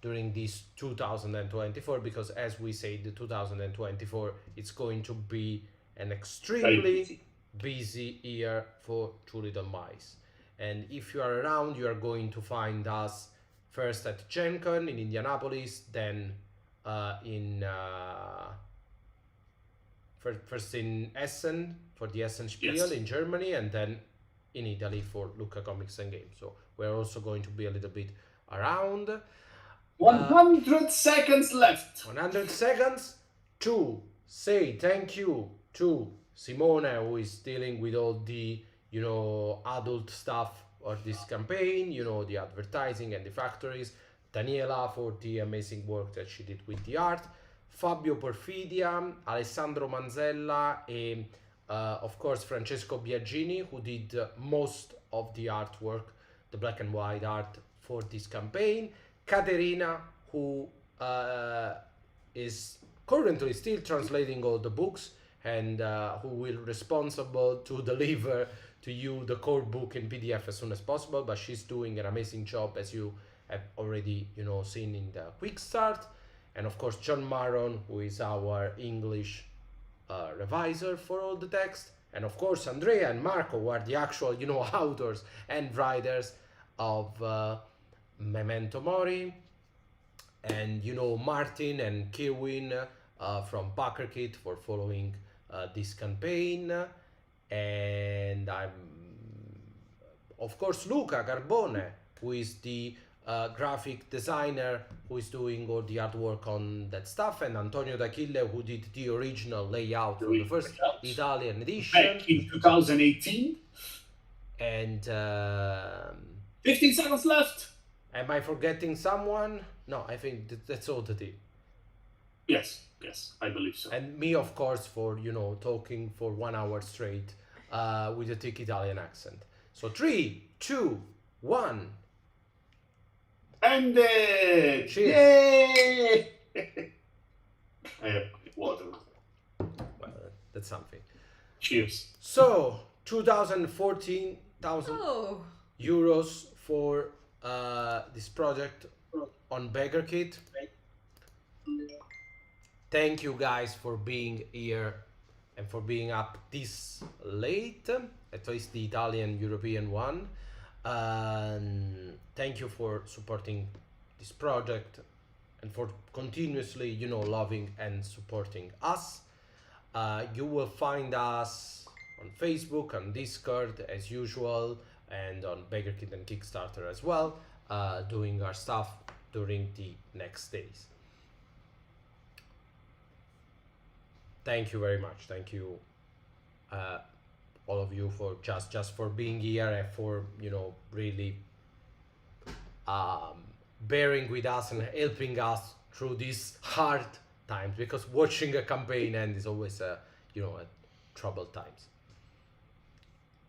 during this 2024, because as we say, the 2024, it's going to be an extremely busy year for Two Little Mice. And if you are around, you are going to find us first at Gen Con in Indianapolis, then first in Essen for the Essen Spiel in Germany, and then in Italy for Lucca Comics and Games. So we're also going to be a little bit around. 100 seconds left. 100 seconds to say thank you to Simone, who is dealing with all the, adult stuff of this campaign, the advertising and the factories. Daniela for the amazing work that she did with the art. Fabio Porfidia, Alessandro Manzella, and of course Francesco Biagini, who did most of the artwork, the black and white art for this campaign. Caterina, who is currently still translating all the books, and who will be responsible to deliver to you the core book in PDF as soon as possible, but she's doing an amazing job, as you have already seen in the quick start. And of course John Maron, who is our English reviser for all the text, and of course Andrea and Marco, who are the actual authors and writers of Memento Mori, and Martin and Kewin from Backerkit for following this campaign, and I'm of course Luca Carbone, who is the graphic designer who is doing all the artwork on that stuff, and Antonio D'Achille, who did the original layout for the first Italian edition. Back in 2018. And 15 seconds left. am I forgetting someone? No, I think that's all the team. Yes, I believe so. And me, of course, for talking for 1 hour straight with a thick Italian accent. So 3, 2, 1. And Cheers. Yay! I have water. Well, that's something. Cheers. So 214,000 Oh, euros for this project on Backerkit. Thank you guys for being here and for being up this late, at least the Italian European one. Thank you for supporting this project and for continuously, loving and supporting us. You will find us on Facebook, on Discord as usual, and on Backerkit and Kickstarter as well, doing our stuff during the next days. Thank you very much. Thank you, all of you, for just for being here and for really bearing with us and helping us through these hard times, because watching a campaign end is always a troubled times.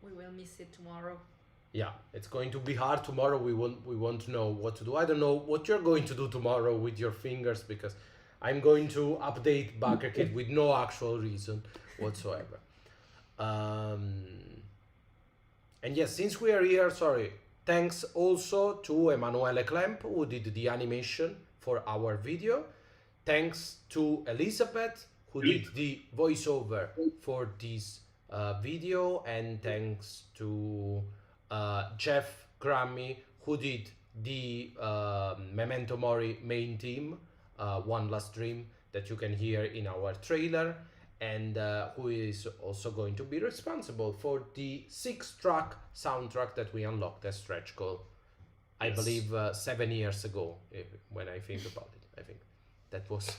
we will miss it tomorrow. Yeah, it's going to be hard tomorrow. We won't know what to do. I don't know what you're going to do tomorrow with your fingers, because I'm going to update Backerkit with no actual reason whatsoever. And yes, since we are here, sorry, thanks also to Emanuele Klemp, who did the animation for our video. Thanks to Elizabeth, who did the voiceover for this video, and thanks to Jeff Grammy, who did the Memento Mori main theme, One Last Dream, that you can hear in our trailer, and who is also going to be responsible for the 6-track soundtrack that we unlocked as stretch goal, I believe 7 years ago, when I think about it. I think that was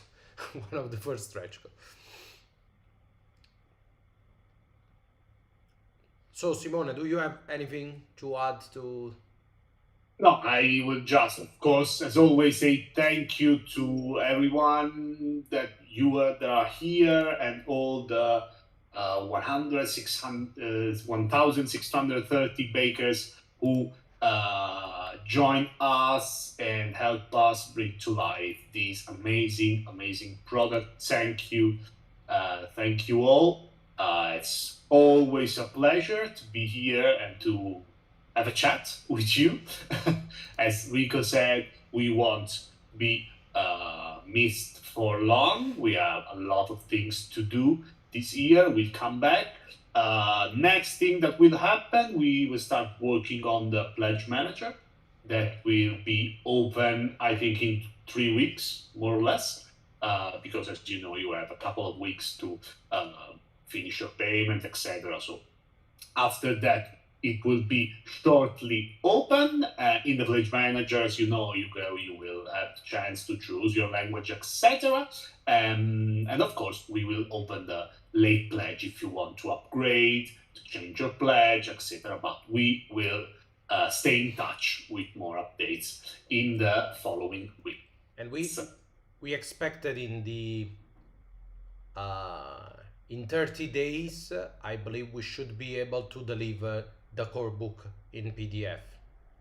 one of the first stretch goals. So Simone, do you have anything to add to? No, I will just, of course, as always, say thank you to everyone that are here, and all the 1,630 bakers who join us and help us bring to life this amazing product. Thank you all. It's always a pleasure to be here and to have a chat with you. As Rico said, we won't be missed for long. We have a lot of things to do this year. We'll come back. Next thing that will happen, we will start working on the pledge manager. That will be open, I think, in 3 weeks, more or less, because as you know, you have a couple of weeks to finish your payment, etc. So after that, it will be shortly open. In the pledge manager, as you know, you will have the chance to choose your language, etc. And of course, we will open the late pledge if you want to upgrade, to change your pledge, etc. But we will stay in touch with more updates in the following week. And we expected in 30 days, I believe we should be able to deliver the core book in PDF,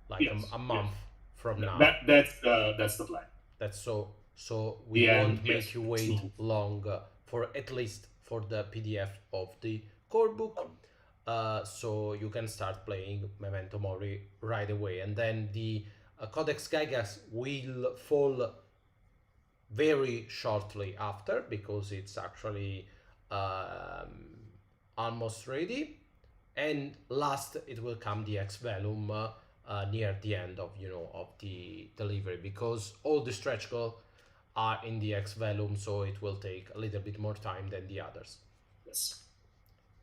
like a month from now. That's the plan. That's so we won't make you wait long for at least for the PDF of the core book, so you can start playing Memento Mori right away. And then the Codex Gygax will fall very shortly after, because it's actually almost ready. And last, it will come the Ex Velum near the end of the delivery, because all the stretch goals are in the Ex Velum, so it will take a little bit more time than the others. Yes.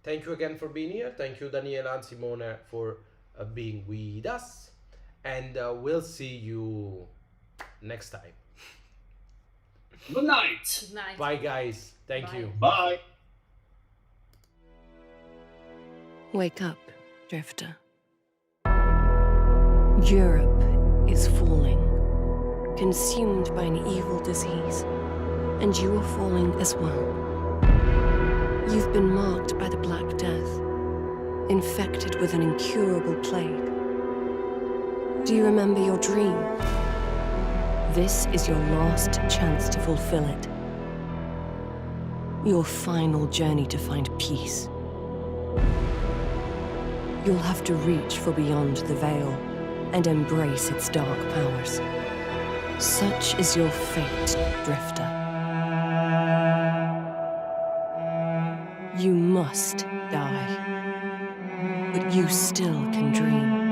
Thank you again for being here. Thank you, Daniela and Simone, for being with us. And we'll see you next time. Good night. Good night. Bye, guys. Thank Bye. you. Bye. Wake up, Drifter. Europe is falling, consumed by an evil disease, and you are falling as well. You've been marked by the Black Death, infected with an incurable plague. Do you remember your dream? This is your last chance to fulfill it. Your final journey to find peace. You'll have to reach for beyond the veil and embrace its dark powers. Such is your fate, Drifter. You must die, but you still can dream.